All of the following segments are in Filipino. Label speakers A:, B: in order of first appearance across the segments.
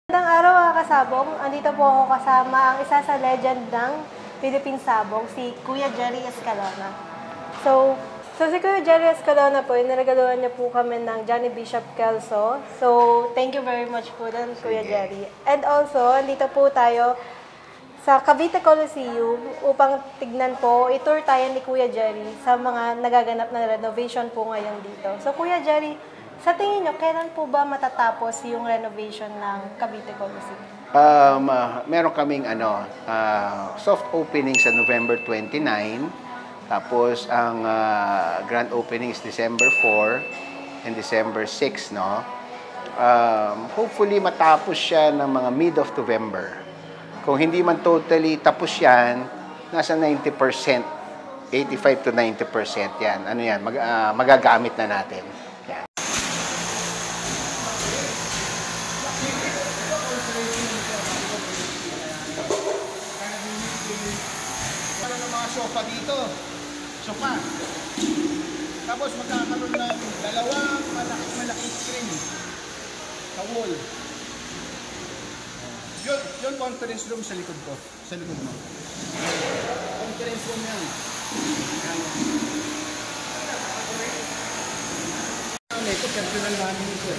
A: Magandang araw mga kasabong. Andito po ako kasama ang isa sa legend ng Philippine Sabong, si Kuya Jerry Escalona. So si Kuya Jerry Escalona po, inaragaluhan niya po kami ng Johnny Bishop Kelso. So, thank you very much po din, Kuya Jerry. And also, andito po tayo sa Cavite Coliseum upang tignan po, itour tayo ni Kuya Jerry sa mga nagaganap na renovation po ngayon dito. So, Kuya Jerry, sa tingin nyo, kailan po ba matatapos yung renovation ng Cavite Coliseum?
B: Meron kaming soft opening sa November 29. Tapos ang grand opening is December 4 and December 6, no? Hopefully matapos siya ng mga mid of November. Kung hindi man totally tapos yan, nasa 90%, 85 to 90% yan. Ano yan, magagamit na natin. Yan.
C: Para ng mga sofa dito. Sofa. Tapos magkakaroon ng dalawang malaking screen sa wall. Yun conference room sa likod ko. Sa likod mo. Conference room yan. Ito, personal namin ito.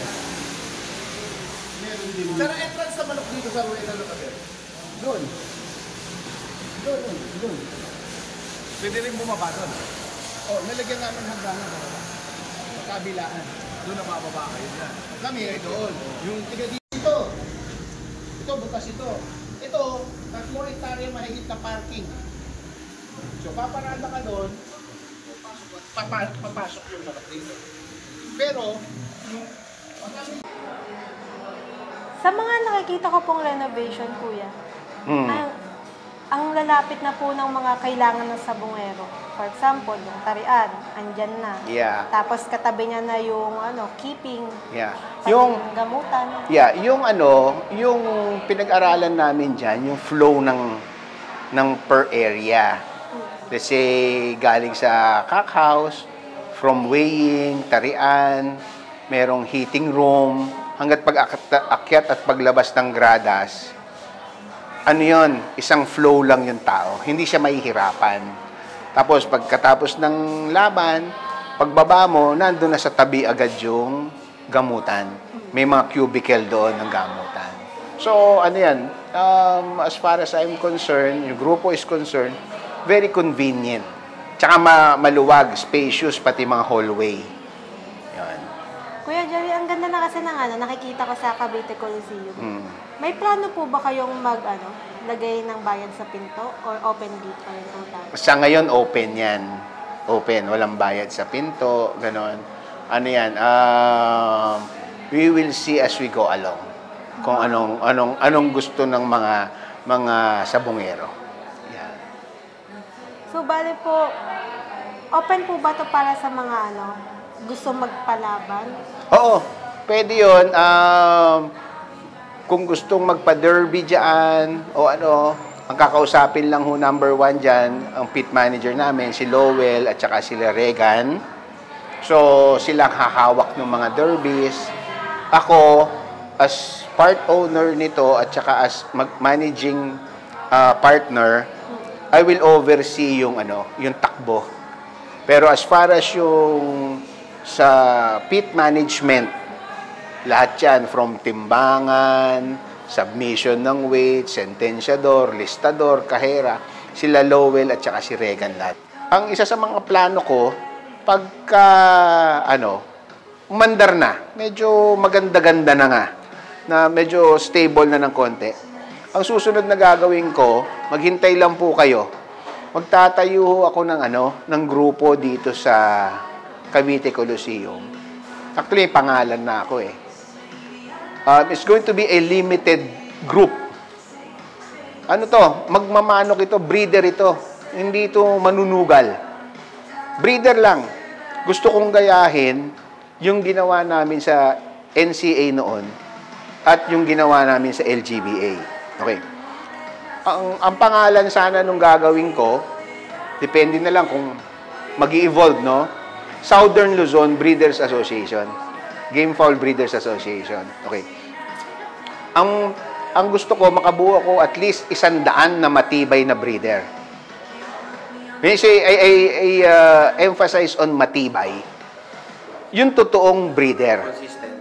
C: Meron din. Pero entrance sa manok dito sa Rueda Locaber. Doon. Doon. Pwede rin bumaba doon. Oh, nalagyan namin hangganan. Sa kabilaan. Doon na mababa kayo dyan. Kami ay doon. Yung tiga dito. Ito, butas ito. Ito, 3 hektarya mahigit na parking. So, paparada ka doon. Papasok yung manok dito. Pero, yung...
A: Sa mga nakikita ko pong renovation, Kuya, ang lalapit na po ng mga kailangan ng sabongero. For example, yung tarian, andyan na.
B: Yeah.
A: Tapos katabi niya na yung keeping,
B: Yeah.
A: yung gamutan.
B: Yeah, yung pinag-aralan namin diyan, yung flow ng per area. Let's say galing sa cock house, from weighing, tarian, merong heating room, hanggat pag-akyat at paglabas ng gradas. Ano yun? Isang flow lang yung tao. Hindi siya mahihirapan. Tapos, pagkatapos ng laban, pagbaba mo, nandun na sa tabi agad yung gamutan. May mga cubicle doon ng gamutan. So, ano yan? As far as I'm concerned, yung grupo is concerned, very convenient. Tsaka maluwag, spacious, pati mga hallway. Yan.
A: Kuya Jerry, ang ganda na kasi ng nakikita ko sa Cavite Coliseum. May plano po ba kayong lagay ng bayad sa pinto or open gate pa rin po tayo?
B: Sa ngayon, open yan. Open, walang bayad sa pinto, ganon. Ano yan? We will see as we go along. Kung anong gusto ng mga sabongero. Yan.
A: So, bale po, open po ba ito para sa mga gusto magpalaban?
B: Oo, pwede yun. Kung gustong magpa-derby dyan, o ang kakausapin lang number 1 dyan, ang pit manager namin, si Lowell at saka sila Regan. So, silang hahawak ng mga derbies. Ako, as part owner nito at saka as managing partner, I will oversee yung takbo. Pero as far as yung sa pit management, lahat yan, from timbangan, submission ng weight, sentensyador, listador, kahera, sila Lowell at saka si Regan lahat. Ang isa sa mga plano ko, pagka, umandar na, medyo maganda-ganda na nga, na medyo stable na ng konti. Ang susunod na gagawin ko, maghintay lang po kayo. Magtatayo ako ng grupo dito sa Cavite Coliseum. Actually, pangalan na ako eh. It's going to be a limited group. Ano to? Magmamanok ito, breeder ito. Hindi ito manunugal. Breeder lang. Gusto kong gayahin yung ginawa namin sa NCA noon at yung ginawa namin sa LGBA. Okay. Ang pangalan sana nung gagawin ko, depende na lang kung mag-i-evolve, no? Southern Luzon Breeders Association. Game Fowl Breeders Association. Okay. ang gusto ko, makabuo ako at least 100 na matibay na breeder. When I say, I emphasize on matibay, yung totoong breeder.
D: Consistent.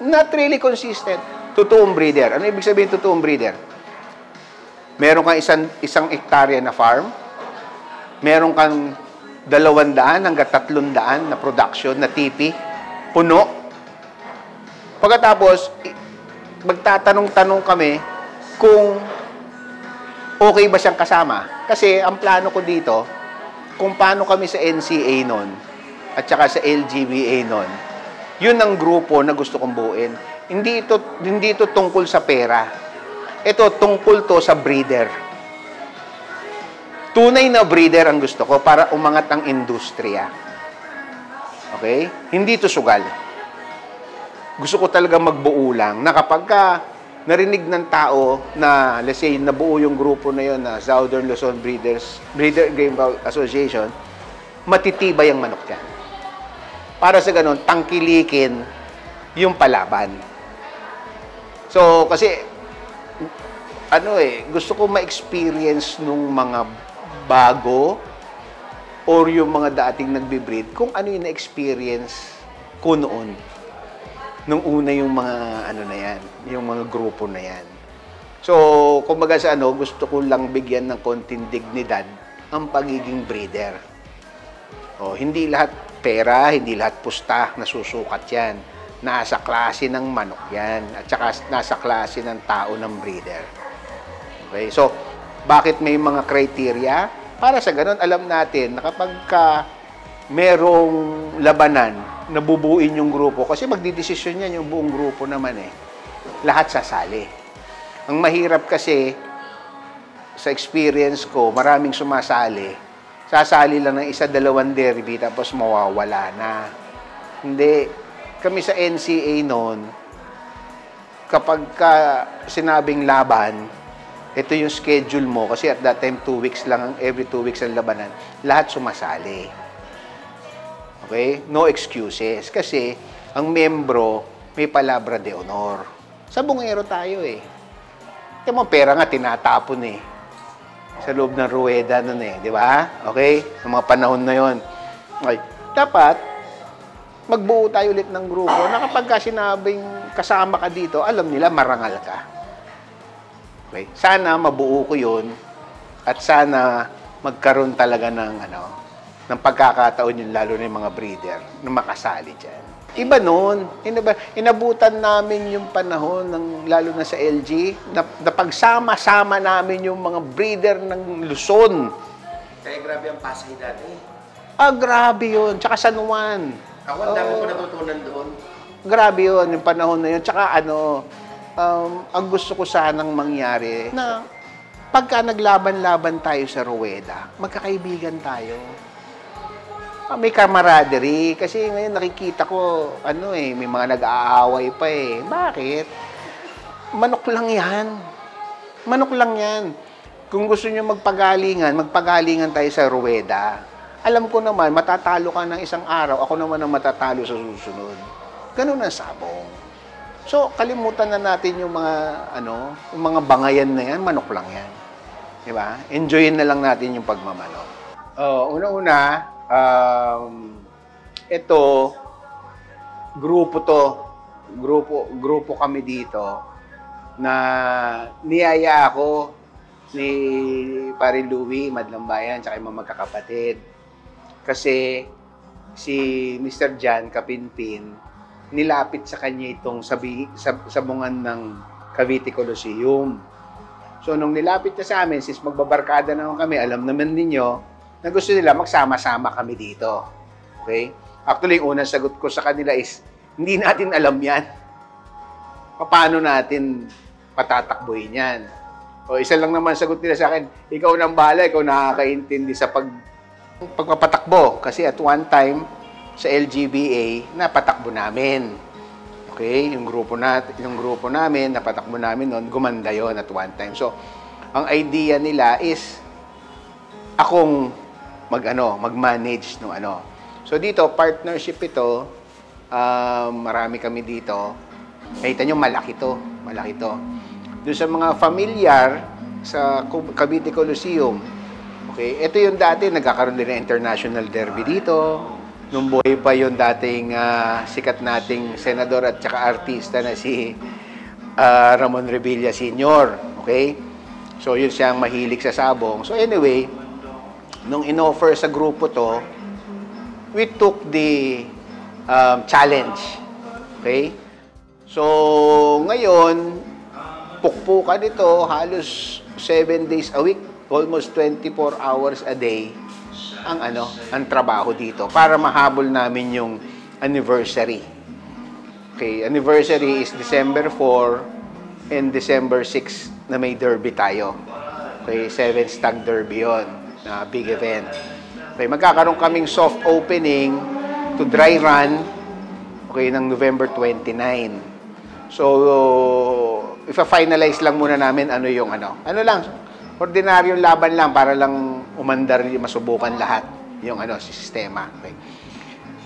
B: Not really consistent. Totoong breeder. Ano ibig sabihin totoong breeder? Meron kang isang hektarya na farm, meron kang 200 hanggang 300 na production na TP, puno. Pagkatapos, magtatanong-tanong kami kung okay ba siyang kasama. Kasi ang plano ko dito, kung paano kami sa NCA nun, at saka sa LGBA nun, yun ang grupo na gusto kong buuin. Hindi ito tungkol sa pera. Ito tungkol to sa breeder. Tunay na breeder ang gusto ko para umangat ang industriya. Okay? Hindi ito sugal. Gusto ko talaga magbuo lang na kapag narinig ng tao na, let's say, nabuo yung grupo na yun na Southern Luzon Breeder Game Fowl Association, matitibay ang manok yan. Para sa ganun, tangkilikin yung palaban. So, kasi, gusto ko ma-experience nung mga bago or yung mga dating nagbe-breed kung ano yung na-experience ko noon. Nung una yung mga na yan, yung mga grupo na yan. So, kumbaga sa gusto ko lang bigyan ng konting dignidad ang pagiging breeder. Hindi lahat pera, hindi lahat pusta na susukat yan. Nasa klase ng manok yan. At saka nasa klase ng tao ng breeder. Okay? So, bakit may mga criteria? Para sa ganun, alam natin na kapag merong labanan, nabubuin yung grupo. Kasi magdidesisyon yan yung buong grupo naman eh. Lahat sasali. Ang mahirap kasi, sa experience ko, maraming sumasali. Sasali lang ng 1-2 derby, tapos mawawala na. Hindi. Kami sa NCA noon, kapag sinabing laban, ito yung schedule mo. Kasi at that time, 2 weeks lang, every 2 weeks ang labanan. Lahat sumasali. Okay? No excuses. Kasi, ang membro, may palabra de honor. Sa bungero tayo eh. Ito mo, pera nga, tinatapon eh. Sa loob ng ruweda nun eh. Di ba? Okay? Sa mga panahon na yon. Okay. Dapat, magbuo tayo ulit ng grupo na kapag sinabing kasama ka dito, alam nila marangal ka. Okay? Sana mabuo ko yun at sana magkaroon talaga ng pagkakataon yun, lalo na yung mga breeder na makasali dyan. Iba nun. Inabutan namin yung panahon, lalo na sa LG, na pagsama-sama namin yung mga breeder ng Luzon.
D: Kaya grabe ang Pasay dati.
B: Grabe yun. Tsaka San Juan.
D: Ako, ang dami ko natutunan doon.
B: Grabe yun, yung panahon na yun. Tsaka ang gusto ko sanang mangyari na pagka naglaban-laban tayo sa ruweda, magkakaibigan tayo. May camaraderie. Kasi ngayon nakikita ko, may mga nag-aaway pa eh. Bakit? Manok lang yan. Manok lang yan. Kung gusto nyo magpagalingan tayo sa ruweda. Alam ko naman, matatalo ka ng isang araw, ako naman ang matatalo sa susunod. Ganun ang sabong. So, kalimutan na natin yung yung mga bangayan na yan, manok lang yan. Diba? Enjoyin na lang natin yung pagmamanok. Una-una, ito, grupo kami dito na niyaya ako ni Pare Louie, Madlambayan, tsaka yung mga magkakapatid. Kasi si Mr. Jan Kapinpin, nilapit sa kanya itong sabungan ng Cavite Coliseum. So, nung nilapit na sa amin, since magbabarkada naman kami, alam naman ninyo, na gusto nila magsama-sama kami dito. Okay? Actually, yung unang sagot ko sa kanila is, hindi natin alam yan. Paano natin patatakbuhin yan? O, isa lang naman sagot nila sa akin, ikaw nang bahala, ikaw nakakaintindi sa pagpapatakbo. Kasi at one time, sa LGBA, napatakbo namin. Okay? Yung grupo namin, napatakbo namin noon, gumanda yon at one time. So, ang idea nila is, akong mag-manage no So dito partnership ito, marami kami dito. Nakita nyo malaki to. Malaki to. Doon sa mga familiar, sa Cavite Coliseum, okay, ito yung dati, nagkakaroon din ng international derby dito. Nung buhay pa yung dating sikat nating senador at saka artista na si Ramon Revilla Sr. Okay? So, yun siyang mahilig sa sabong. So, anyway, nung in-offer sa grupo to, we took the challenge. Okay? So, ngayon, pukpukan ito, halos 7 days a week, almost 24 hours a day, ang trabaho dito para mahabol namin yung anniversary. Okay, anniversary is December 4 and December 6 na may derby tayo. Okay, 7 Stag Derby yon, na big event. Okay, magkakaroon kaming soft opening to dry run, okay, ng November 29. So, ifa-finalize lang muna namin ano lang, ordinaryong laban lang para lang umandar, masubukan lahat yung sistema. Okay.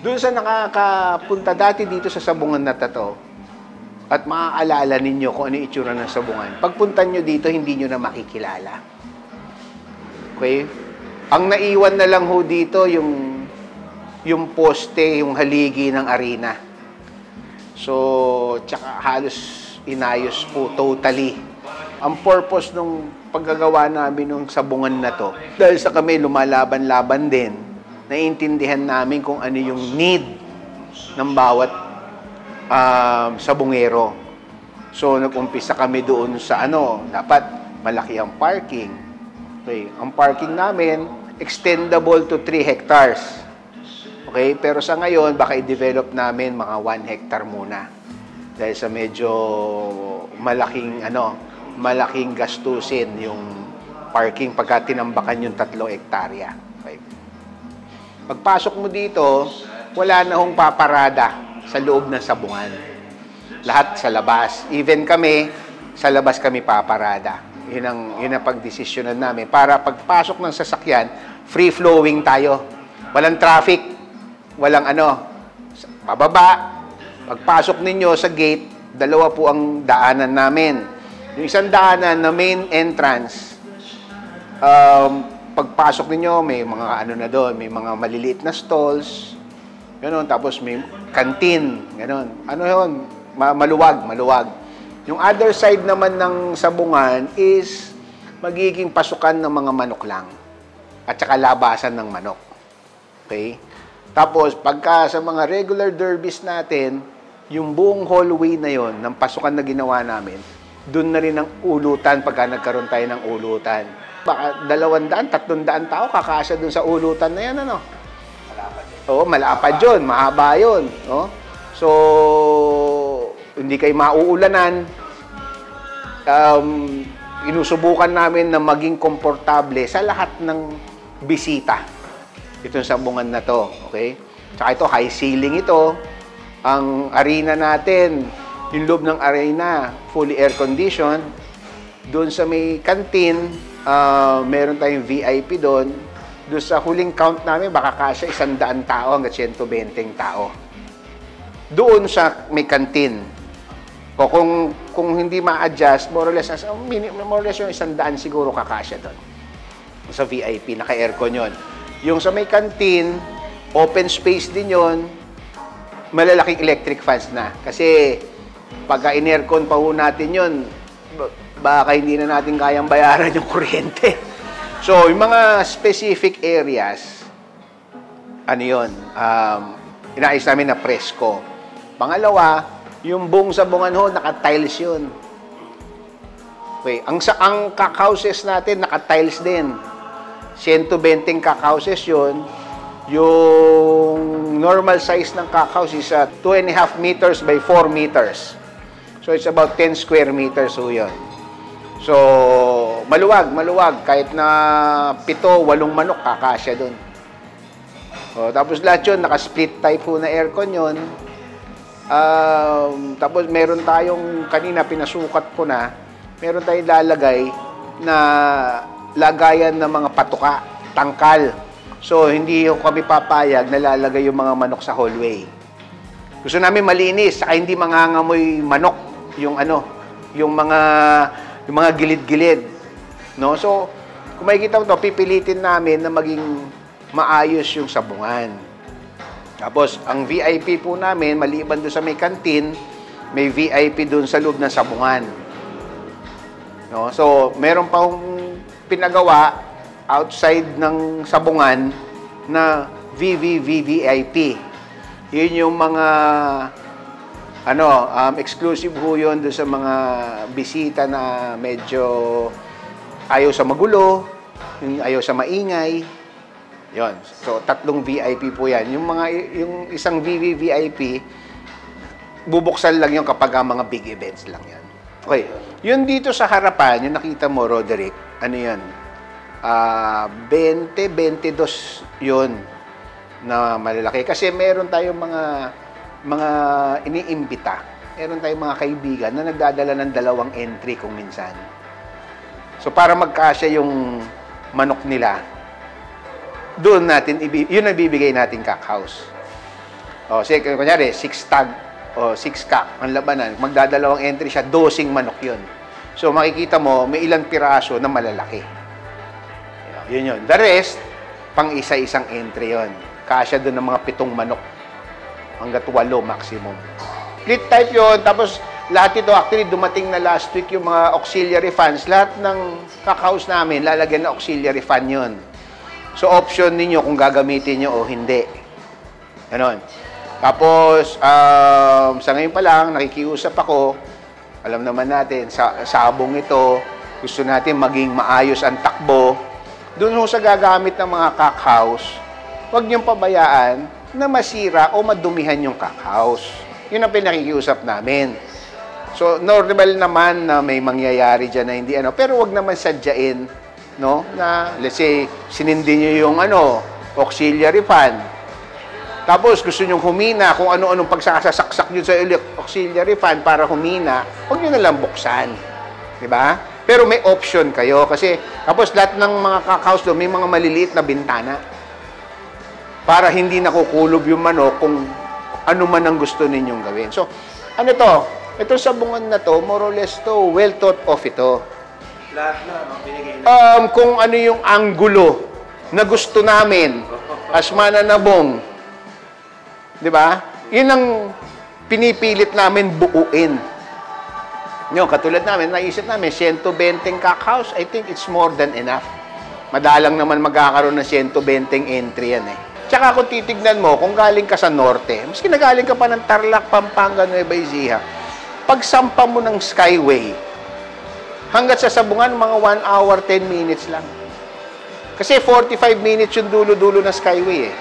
B: Doon sa nakakapunta dati dito sa sabungan na to, at maaalala ninyo kung ano yung itsura ng sabungan, pagpunta nyo dito, hindi nyo na makikilala. Okay? Ang naiwan na lang ho dito, yung poste, yung haligi ng arena. So, tsaka halos inayos po totally. Ang purpose nung paggagawa namin ng sabungan na to, dahil sa kami lumalaban-laban din, naiintindihan namin kung ano yung need ng bawat sabungero. So, nag-umpisa kami doon sa dapat malaki ang parking. Okay, ang parking namin, extendable to 3 hectares. Okay, pero sa ngayon, baka i-develop namin mga 1 hectare muna. Dahil sa medyo malaking gastusin yung parking pagka tinambakan yung 3 hektarya. Okay. Pagpasok mo dito, wala na hong paparada sa loob ng sabungan. Lahat sa labas. Even kami, sa labas kami paparada. Yun ang pagdesisyonan namin. Para pagpasok ng sasakyan, free-flowing tayo. Walang traffic. Walang pababa. Pagpasok ninyo sa gate, 2 po ang daanan namin. Yung isang daanan na main entrance, pagpasok ninyo, may mga na doon, may mga maliliit na stalls, gano'n, tapos may canteen, gano'n. Yun? Maluwag. Yung other side naman ng sabungan is magiging pasukan ng mga manok lang at saka labasan ng manok. Okay? Tapos, pagka sa mga regular derbies natin, yung buong hallway na yon ng pasukan na ginawa namin, doon na rin ang ulutan pagka nagkaroon tayo ng ulutan. Baka 200, 300 tao kakasya doon sa ulutan na yan, Malapad yun. Oo, malapad yun. Mahaba yun. No? So, hindi kayo mauulanan. Inusubukan namin na maging komportable sa lahat ng bisita. Itong sabungan na to. Okay? Tsaka ito, high ceiling ito. Ang arena natin, yung loob ng arena, fully air-conditioned. Doon sa may canteen, meron tayong VIP doon. Doon sa huling count namin, baka kasya 100 tao hanggang 120 tao. Doon sa may canteen. O kung hindi ma-adjust, more or less yung 100 siguro kakasya doon. Sa VIP, naka-aircon yun. Yung sa may canteen, open space din yun, malalaking electric fans na. Kasi pagka in-aircon pa ho natin yun, baka hindi na natin kayang bayaran yung kuryente. So, yung mga specific areas, inayos namin na presko. Pangalawa, yung buong sabungan ho, naka-tiles yun. Okay, ang cock-houses natin, naka-tiles din. 120 cock-houses yun. Yung normal size ng cock-house is 2.5 meters by 4 meters. So, it's about 10 square meters ho yun. So, maluwag. Kahit na 7-8 manok, kakasya dun. Tapos lahat yun, naka-split type ho na aircon yun. Tapos meron tayong, kanina pinasukat ko na, meron tayong lalagay na lagayan ng mga patuka, tangkal. So, hindi yung kami papayag na lalagay yung mga manok sa hallway. Gusto namin malinis, saka hindi mangangamoy manok yung yung mga gilid-gilid. No? So, kung makikita mo ito, pipilitin namin na maging maayos yung sabungan. Tapos, ang VIP po namin, maliban doon sa may kantin, may VIP doon sa loob ng sabungan. No? So, meron pa akong pinagawa outside ng sabungan na VVVVIP. Yun yung mga exclusive ho yun doon sa mga bisita na medyo ayaw sa magulo, ayaw sa maingay. Yon. So, 3 VIP po yan. Yung isang VVVIP, bubuksan lang yun kapag ang mga big events lang yan. Okay. Yun dito sa harapan, yung nakita mo, Roderick, ano yan? 22 yun na malalaki. Kasi meron tayong mga iniimbita. Meron tayong mga kaibigan na nagdadala ng 2 entry kung minsan. So, para magkasya yung manok nila, doon natin, yun ang bibigay natin cockhouse. O, sige, kunyari, 6 tag o 6 cock ang labanan. Magdadalawang entry siya, 12 manok yun. So, makikita mo, may ilang piraso na malalaki. Yun yun. The rest, pang isa-isang entry yun. Kasya doon ng mga 7 manok. Hanggat 8 maximum. Split type yun. Tapos, lahat ito, actually, dumating na last week yung mga auxiliary fans. Lahat ng cockhouse namin, lalagyan na auxiliary fan yun. So, option ninyo kung gagamitin nyo o hindi. Ganon. Tapos, sa ngayon pa lang, nakikiusap ako. Alam naman natin, sa sabong ito, gusto natin maging maayos ang takbo. Doon ho sa gagamit ng mga cockhouse, huwag niyong pabayaan na masira o madumihan yung cockhouse. Yun ang pinakikiusap namin. So, normal naman na may mangyayari dyan na hindi pero wag naman sadyain, no? Na, let's say, sinindi nyo yung auxiliary fan. Tapos, gusto nyo humina kung ano-anong pagsasaksak nyo sa auxiliary fan para humina, huwag nyo nalang buksan. Diba? Pero may option kayo kasi, tapos lahat ng mga cockhouse doon, may mga maliliit na bintana para hindi nakukulob yung manok kung ano man ang gusto ninyong gawin. So, ano to? Ito sabungan na to, more or less to, well thought of ito.
D: Lahat na, binigay na.
B: Kung ano yung anggulo na gusto namin as mananabong, di ba? Yun ang pinipilit namin buuin. Yung katulad namin, naisip namin, 120 cockhouse, I think it's more than enough. Madalang naman magkakaroon ng 120 entry yan eh. Tsaka kung titignan mo, kung galing ka sa norte, maski nagaling ka pa ng Tarlac, Pampanga, Nueva Ecija, pagsampa mo ng Skyway, hanggat sa sabungan, mga 1 hour, 10 minutes lang. Kasi 45 minutes yung dulo-dulo ng Skyway eh.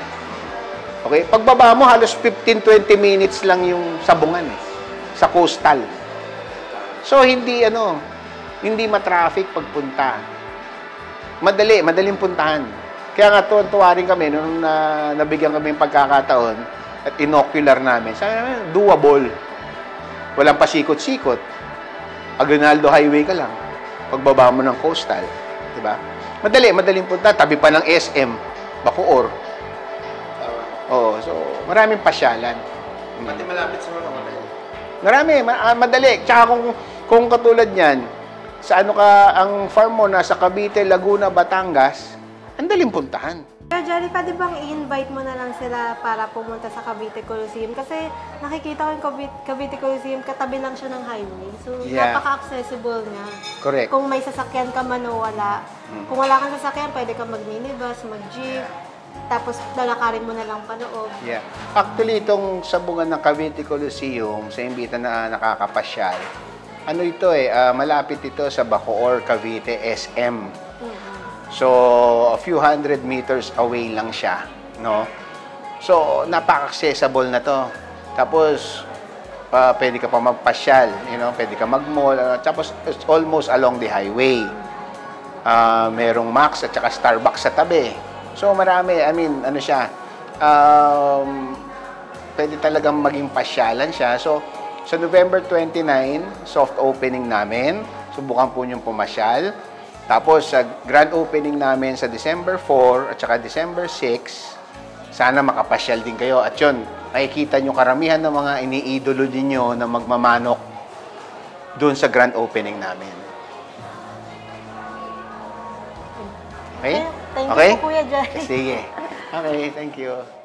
B: Okay? Pagbaba mo, halos 15-20 minutes lang yung sabungan eh, sa coastal. So, hindi matraffic pagpunta. Madaling puntahan. Kaya nga, tuwa rin kami nung nabigyan kami yung pagkakataon at inocular namin. Sabi namin, doable. Walang pasikot-sikot. Aguinaldo Highway ka lang. Pagbaba mo ng coastal. Diba? Madaling punta. Tabi pa ng SM. Bacoor. Oo. So, maraming pasyalan.
D: Pati malapit sa mga hotel.
B: Marami. Madali. Tsaka kung katulad niyan, sa ang farm mo nasa Cavite, Laguna, Batangas, ang daling puntahan.
A: Pero Jerry, pwede bang i-invite mo na lang sila para pumunta sa Cavite Coliseum? Kasi nakikita ko yung Cavite Coliseum, katabi lang siya ng highway. So, napaka-accessible niya.
B: Correct.
A: Kung may sasakyan ka man o wala. Kung wala kang sasakyan, pwede ka mag-minibus, mag-jeep, tapos lalakarin mo na lang paloob.
B: Yeah. Actually, itong sabungan ng Cavite Coliseum, sa imbita na nakakapasyal, ito malapit ito sa Bacoor, Cavite, SM. So, a few hundred meters away lang siya, no? So, napaka-accessible na to. Tapos, pwede ka pa magpasyal, pwede ka mag-mall. Tapos, it's almost along the highway. Merong Max at saka Starbucks sa tabi. So, marami. Pwede talagang maging pasyalan siya. So, sa November 29, soft opening namin. Subukan po niyong pumasyal. Tapos, sa grand opening namin sa December 4 at saka December 6, sana makapasyal din kayo. At yun, makikita nyo karamihan ng mga iniidolo ninyo na magmamanok. doon sa grand opening namin. Okay?
A: Thank you
B: Okay?
A: po, Kuya Jerry.
B: Sige. Okay, thank you.